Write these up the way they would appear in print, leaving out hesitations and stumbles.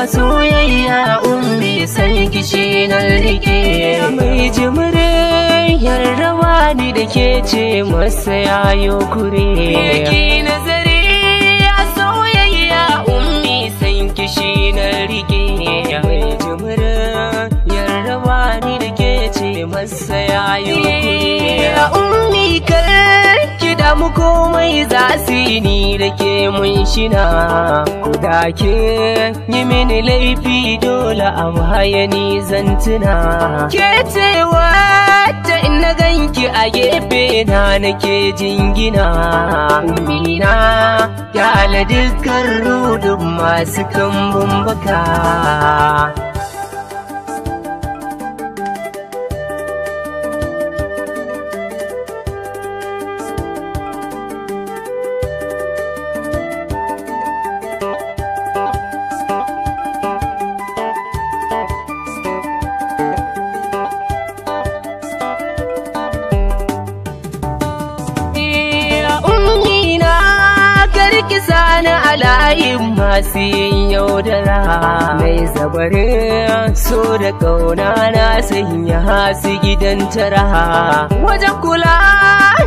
a soyayya ummi san kishi na rike. Mai jimirin yarrawa ni da ke ce masa yayo kure. Ki nazari a soyayya ummi san kishi na rike. Mai jimirin yarrawa ni da ke ce masa yayo kure. Ummi kar ki damu komai za su yi ni da ke mun shina. Ku da ke yi mini laifi dole a baya ni zantuna. Ke ce wata ina ganki a gefe na nake jingina. Ummina kyale dukkan rudun masu kambun baka. Sani a layin masu yin yaudara. Mai zabarin so da ƙauna na sanya hasu gidan tara. Wajen kula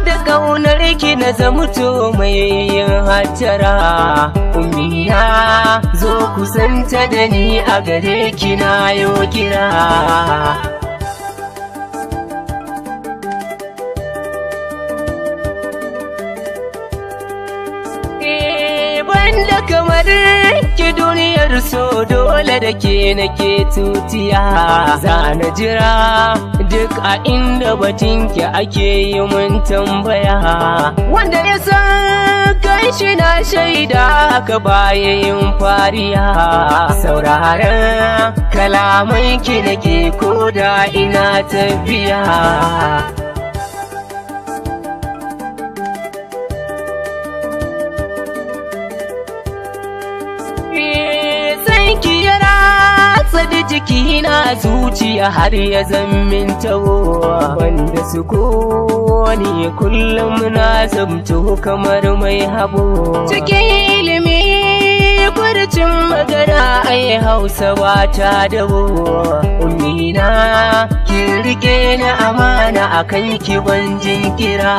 da ƙaunar ki na zamuto mai yin hattara. Ummina zo kusanta da ni a gare ki na yo kira. Banda kamar ki duniyar so dole da ke nake tutiya. Za na jira duk a inda batinki ake yi mun tambaya. Wanda ya san kanshi na shaida haka baya yin fariya. Sauraron kalamanki nake koda ina tafiya. Sanki ya ratsa da jiki na zuciya har ya zammin tawo. Wanda su kone kullum na zamto kamar mai habo. Cikin ilimi furcin magana ai Hausa ba ta dabo. Ummina ki rike ni amana akan ki ban jinkira.